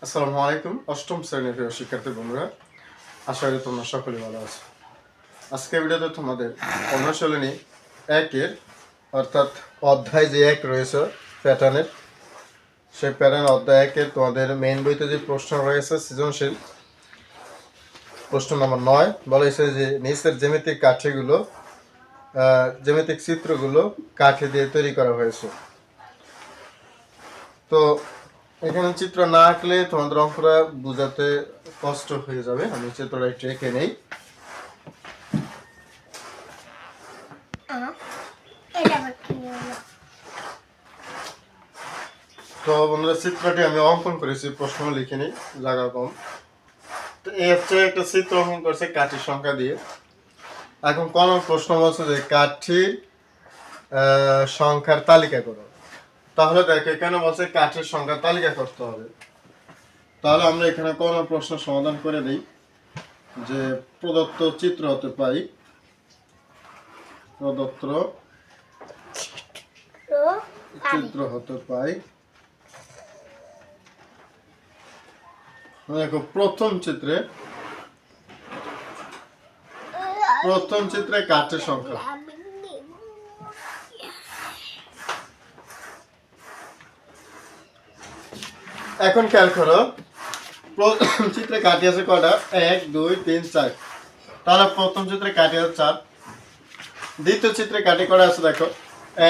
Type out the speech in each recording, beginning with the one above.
আসসালামু আলাইকুম। অষ্টম শ্রেণীর প্রিয় শিক্ষার্থী বন্ধুরা, আশা করি তোমরা সকলেই ভালো আছো। আজকে ভিডিওতে তোমাদের অনুশীলনী একের অর্থাৎ অধ্যায় যে এক রয়েছে প্যাটার্নের, সেই প্যাটার্ন অধ্যায় একের তোমাদের মেইন বইতে যে প্রশ্ন রয়েছে সৃজনশীল প্রশ্ন নম্বর 9 বলা হয়েছে যে নিচের জ্যামিতিক কাঠিগুলো জ্যামিতিক চিত্রগুলো কাঠি দিয়ে তৈরি করা হয়েছে। তো এখানে চিত্র না আঁকলে তোমাদের অঙ্কটা বোঝাতে কষ্ট হয়ে যাবে। আমি চিত্রটা একটু এঁকে নেই। তো বন্ধুরা, চিত্রটি আমি অঙ্কন করেছি, প্রশ্ন লিখে নিই, জায়গা কম। তো এই হচ্ছে একটা চিত্র অঙ্কন করছে কাঠির সংখ্যা দিয়ে। এখন কোন প্রশ্ন বলছে যে কাঠির সংখ্যার তালিকা করো। তাহলে দেখো এখানে বলছে কাঠের সংখ্যার তালিকা করতে হবে। তাহলে আমরা এখানে কোন প্রশ্ন সমাধান করে দিই যে প্রদত্ত চিত্র হতে পাই, প্রদত্ত চিত্র হতে পাই। দেখো প্রথম চিত্রে কাঠের সংখ্যা। এখন খেয়াল করো, প্রথম চিত্রে কাঠি আছে কয়টা? 1 2 3 4। তাহলে প্রথম চিত্রে কাঠি আছে 4। দ্বিতীয় চিত্রে কাঠি কয়টা আছে দেখো?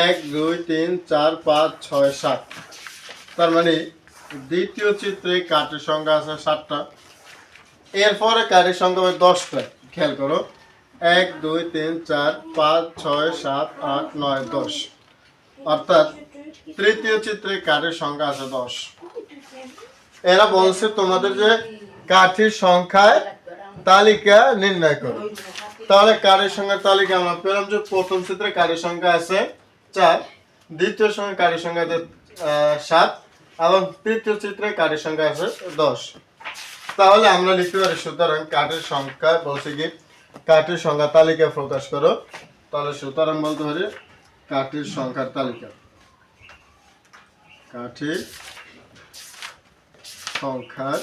1 2 3 4 5 6 7। তার মানে দ্বিতীয় চিত্রে কাঠের সংখ্যা আছে 7টা। এরপরে কাঠের সংখ্যা হবে 10টা। খেয়াল করো, 1 2 3 4 5 6 7 8 9 10। অর্থাৎ তৃতীয় চিত্রে কাঠের সংখ্যা আছে 10। এরা বলছে তোমাদের যে কাঠির সংখ্যায় তালিকা নির্ণয় করো। তাহলে কাঠের সংখ্যার তালিকা আমরা পেলাম যে প্রথম চিত্রে কাঠের সংখ্যা আছে 4, দ্বিতীয় সংখ্যা কাঠের সংখ্যা আছে 7 এবং তৃতীয় চিত্রে কাঠের সংখ্যা আছে 10। তাহলে আমরা লিখতে পারি সুতরাং কাঠের সংখ্যা বলছে কি কাঠের সংখ্যা তালিকা প্রকাশ করো। তাহলে সুতরাং বলতে পারি কাঠের সংখ্যার তালিকা। কাঠের সংখ্যার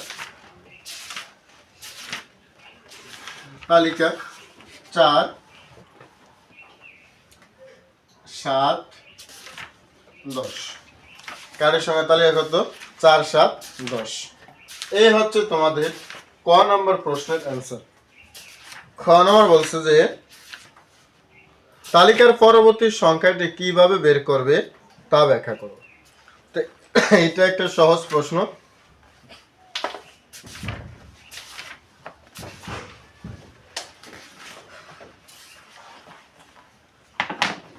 তালিকা 4 7 10। কাঠের সংখ্যার তালিকা কত? 4 7 10। এই হচ্ছে তোমাদের ক নম্বর প্রশ্নের অ্যান্সার। খ নম্বর বলছে যে তালিকার পরবর্তী সংখ্যাটি কিভাবে বের করবে তা ব্যাখ্যা করো। তো এটা একটা সহজ প্রশ্ন।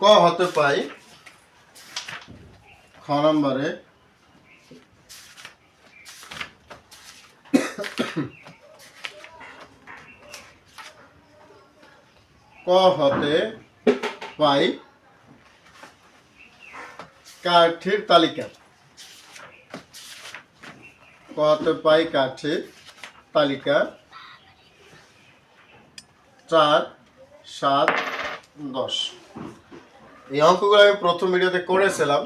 ক হতে পাই খ নম্বরে ক হতে পাই কাঠির তালিকা। ক হতে পাই কাঠির তালিকা 4 7 10। এই অঙ্কগুলো আমি প্রথম ভিডিওতে করেছিলাম,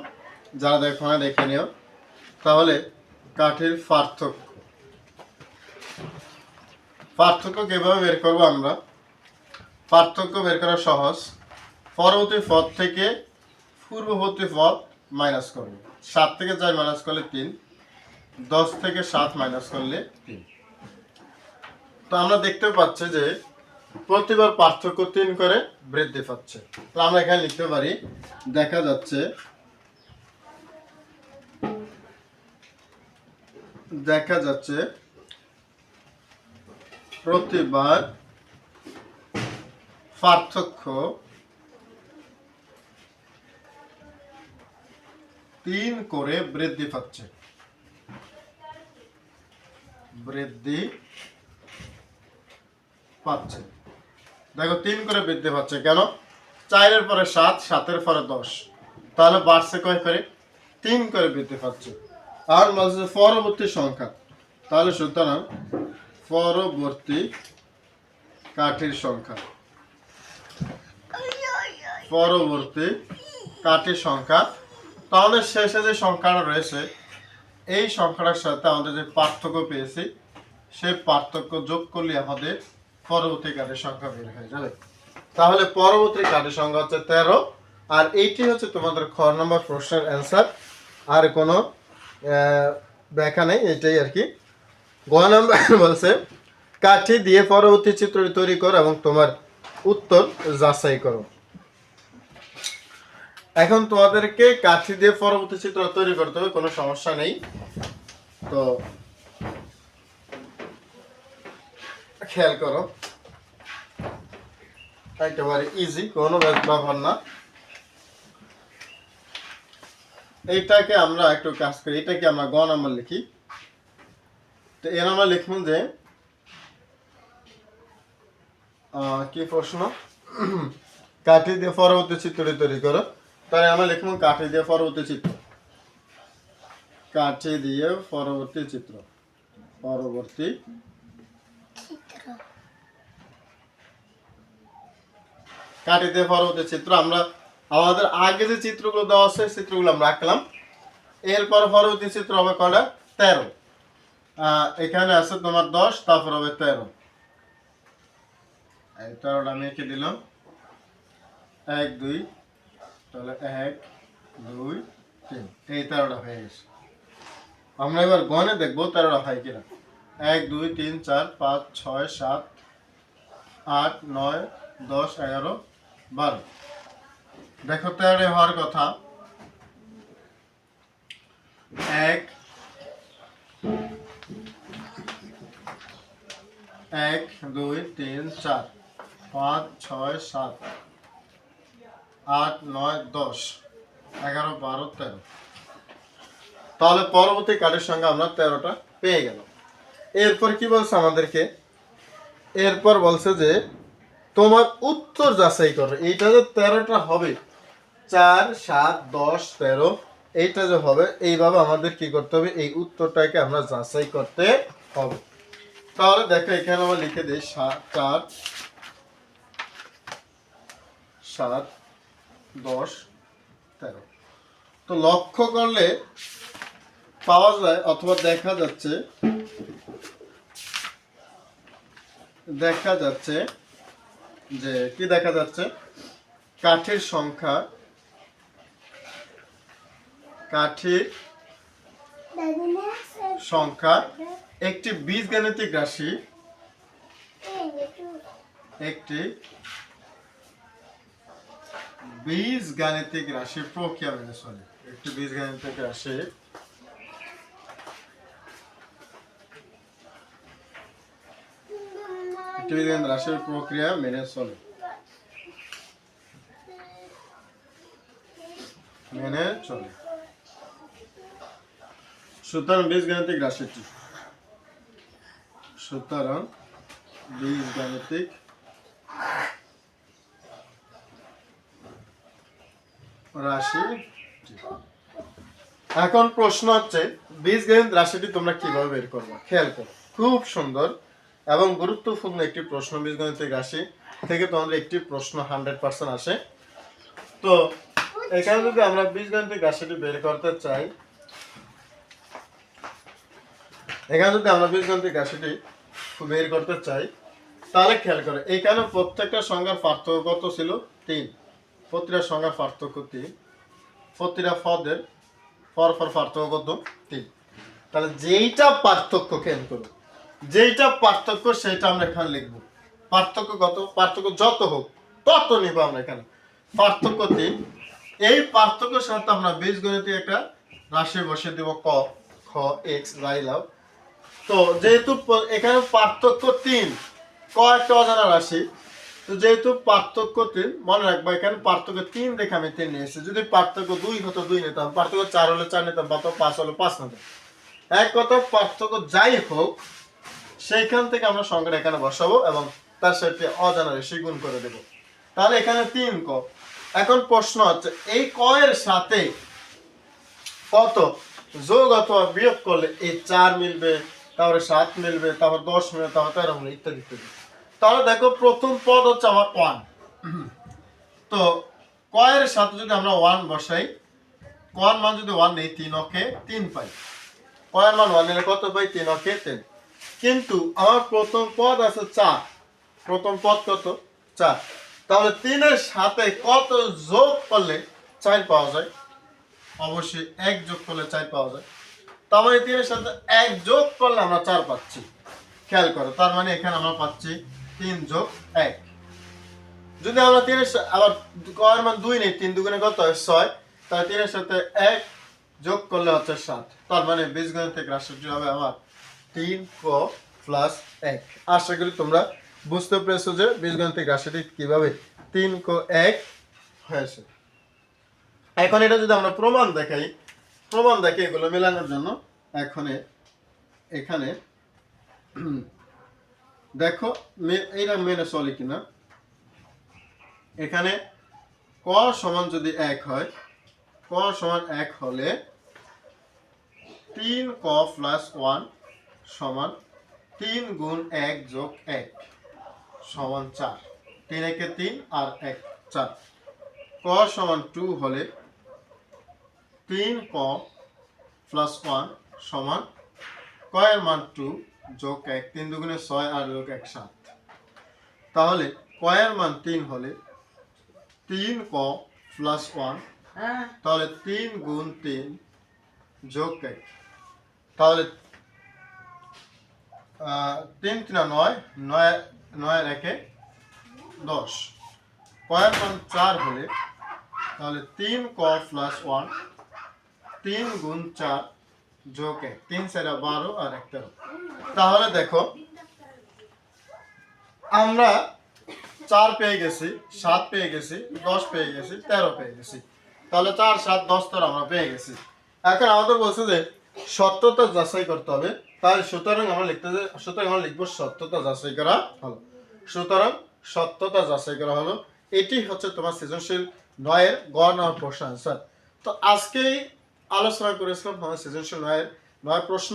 যারা দেখো না দেখে নিও। তাহলে কাঠির পার্থক্য কিভাবে বের করবো আমরা? পার্থক্য বের করা সহজ। পরবর্তী পদ থেকে পূর্ববর্তী পদ মাইনাস করবে। 7 থেকে 4 মাইনাস করলে 3, 10 থেকে 7 মাইনাস করলে 3। তো আমরা দেখতে পাচ্ছি যে প্রতিবার পার্থক্য 3 করে বৃদ্ধি পাচ্ছে। তো আমরা এখানে লিখতে পারি দেখা যাচ্ছে প্রতিবার পার্থক্য 3 করে বৃদ্ধি পাচ্ছে। দেখো 3 করে বৃদ্ধি পাচ্ছে কেন? 4 এর পরে 7, 7 এর পরে 10, তাহলে বাড়ছে কয় করে? 3 করে বৃদ্ধি পাচ্ছে। আর বলছে পরবর্তী সংখ্যা, তাহলে সুতরাং পরবর্তী কাঠির সংখ্যা, পরবর্তী কাঠির সংখ্যা। তাহলে শেষে যে সংখ্যাটা রয়েছে এই সংখ্যাটার সাথে আমাদের যে পার্থক্য পেয়েছি সেই পার্থক্য যোগ করলে আমাদের পরবর্তী কার্ডের সংখ্যা বের হয়ে যাবে। তাহলে পরবর্তী কার্ডের সংখ্যা হচ্ছে 13, আর এইটি হচ্ছে তোমাদের খ নম্বর প্রশ্নের অ্যান্সার। আর কোনো ব্যাখ্যা নেই, এটাই আর কি। গ নম্বর বলছে কাঠি দিয়ে পরবর্তী চিত্রটি তৈরি করো এবং তোমার উত্তর যাচাই করো। এখন তোমাদেরকে কাঠি দিয়ে পরবর্তী চিত্র তৈরি করতে হবে, কোনো সমস্যা নেই। তো খেয়াল করো, একেবারে ইজি, কোনো ব্যাপার না। এইটাকে আমরা একটু কাজ করি, এটাকে আমরা গ নাম্বার লিখি। তো এর আমরা লিখুন যে কি প্রশ্ন, কাঠি দিয়ে পরবর্তী চিত্রটি তৈরি করো। তাহলে আমরা লিখবো কাঠি দিয়ে পরবর্তী চিত্র, কাঠি দিয়ে পরবর্তী চিত্র, পরবর্তী কাঠি দিয়ে পরবর্তী চিত্র। আমরা আমাদের আগে যে চিত্রগুলো দেওয়া আছে চিত্রগুলো আমরা আঁকলাম। এরপর পরবর্তী চিত্র হবে কটা, 13। এখানে আছে তোমার 10, তারপর হবে 13। এই 13টা আমি এঁকে দিলাম, 1 2, তাহলে 1 2 3, এই 13টা হয়ে গেছে। আমরা এবার গণে দেখবো 13টা হয় কিনা। 1 2 3 4 5 6 7 8 9 10 11 12। দেখো 13 হওয়ার কথা। 1 1 2 3 4 5 6 7 8 9 10 11 12 13। তাহলে পরবর্তী কার্ডের সঙ্গে আমরা 13টা পেয়ে গেল। এরপর কি বলছে আমাদেরকে, এরপর বলছে যে তোমার উত্তর যাচাই করো। এইটা যে 13টা হবে, 4 7 10 13, এইটা যে হবে, এইভাবে আমাদের কি করতে হবে, এই উত্তরটাকে আমরা যাচাই করতে হবে। তাহলে দেখো এখানে আমরা লিখে দিই 4 7 10 13। তো লক্ষ্য করলে পাওয়া যায় অথবা দেখা যাচ্ছে যে কি দেখা যাচ্ছে, কাঠির সংখ্যা, কাঠির সংখ্যা একটি বীজগাণিতিক রাশি, একটি বীজগাণিতিক রাশি প্রক্রিয়া মেনে চলে, একটি বীজগাণিতিক রাশি রাশির প্রক্রিয়া মেনে চলে, সুতরাং বীজগাণিতিক রাশিটি, সুতরাং বীজগাণিতিক রাশি। এখন প্রশ্ন হচ্ছে বীজগাণিতিক রাশিটি তোমরা কিভাবে বের করবে। খেয়াল করো, খুব সুন্দর এবং গুরুত্বপূর্ণ একটি প্রশ্ন। বীজগাণিতিক রাশি থেকে তোমাদের একটি প্রশ্ন 100% আসে। তো এখানে যদি আমরা বীজগাণিতিক রাশিটি বের করতে চাই, তাহলে খেয়াল করে এখানে প্রত্যেকটা সংখ্যার পার্থক্য কত ছিল, 3। প্রতিটা সংখ্যার পার্থক্য 3, প্রতিটা পদের পরপর পার্থক্য কত, 3। তাহলে যেইটা পার্থক্য, খেয়াল করো, যেইটা পার্থক্য সেটা আমরা এখানে লিখবো। পার্থক্য কত, পার্থক্য যত হোক তত নিব আমরা এখানে। পার্থক্য 3, এই পার্থক্যের সাথে আমরা বীজগণিতে একটা রাশি বসিয়ে দেব, ক খ এক্স যাই লাও। তো যেহেতু এখানে পার্থক্য 3, ক একটা অজানা রাশি, তো যেহেতু পার্থক্য 3, মনে রাখবা এখানে পার্থক্য 3 দেখে আমি 3 নিয়েছি। যদি পার্থক্য 2 হতো 2 নিতাম, পার্থক্য 4 হলে 4 নিতাম, বা 5 হলে 5 নিতাম। এক কথা, পার্থক্য যাই হোক সেইখান থেকে আমরা সংখ্যাটা এখানে বসাবো এবং তার সাথে অজানা রাশি গুণ করে দেব। তাহলে এখানে 3 ক। এখন প্রশ্ন হচ্ছে এই ক এর সাথে কত যোগ অথবা বিয়োগ করলে এই 4 মিলবে, তারপরে 7 মিলবে, তারপর 10 মিলবে, তারপর 13 মিলবে, ইত্যাদি ইত্যাদি। তাহলে দেখো প্রথম পদ হচ্ছে আমার 1। তো ক এর সাথে যদি আমরা 1 বসাই, 1 মান যদি 1 নেই, 3 অকে 3 পাই। কয়ের মান 1 নিলে কত পাই 3 ওকে 10 কিন্তু আমার প্রথম পদ আছে 4 প্রথম পদ কত 4 তাহলে 3 এর সাথে কত যোগ করলে 4 পাওয়া যায় অবশ্যই 1 যোগ করলে 4 পাওয়া যায় তার মানে 3 এর সাথে 1 যোগ করলে আমরা 4 পাচ্ছি খেয়াল করো তার মানে এখানে আমরা পাচ্ছি 3 যোগ 1 যদি আমরা 3 এর আবার কয়ের মান 2 নেই 3 দুগুণে কত হয় 6 তাহলে 3 এর সাথে 1 যোগ করলে হচ্ছে 7 তার মানে বীজগণিতিক রাশিটি হবে আমার 3 ক প্লাস 1 আশা করি তোমরা বুঝতে পেরেছো যে বীজগণিতিক রাশিটি কিভাবে 3 ক 1 হয়েছে এখন এটা যদি আমরা প্রমাণ দেখাই প্রমাণ দেখে এগুলো মেলানোর জন্য এখানে দেখো এইটা মেনে চলে কিনা এখানে ক সমান যদি 1 হয় ক সমান 1 হলে 3 ক প্লাস 1 সমান 3 গুণ 1 যোগ 1 সমান 4 3 একে 3 আর 1 4 ক সমান 2 হলে 3 ক প্লাস 1 সমান ক এর মান 2 যোগ 1 3 দুগুণে 6 আর যোগ 1 7 তাহলে ক এর মান 3 হলে 3 ক প্লাস 1 তাহলে 3 গুণ 3 যোগ 1 তাহলে 3 3 9 9 এর একে 10 ক এর মান 4 হলে তাহলে 3 ক প্লাস 1 3 গুণ 4 যোগ 1 3 4 12 আর 1 13 তাহলে দেখো আমরা 4 পেয়ে গেছি 7 পেয়ে গেছি 10 পেয়ে গেছি 13 পেয়ে গেছি তাহলে 4 7 10 13 আমরা পেয়ে গেছি এখন আমাদের বলছে যে সত্যতা যাচাই করতে হবে তাহলে সুতরাং আমরা লিখবো সত্যতা যাচাই করা হলো সুতরাং সত্যতা যাচাই করা হলো এটি হচ্ছে তোমার সৃজনশীল 9 এর গ নম্বর প্রশ্ন आंसर তো আজকেই আলোচনা করেছিলাম আমাদের সৃজনশীল 9 এর 9 প্রশ্ন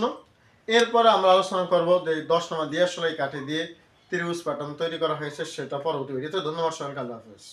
এরপরে আমরা আলোচনা করব যে 10 নম্বর দিয়ে আসলে কাটে দিয়ে ত্রিভুজ প্যাটার্ন তৈরি করা হয়েছে সেটা পরবর্তী ভিডিওতে ধন্যবাদ সবাইকে আল্লাহ হাফেজ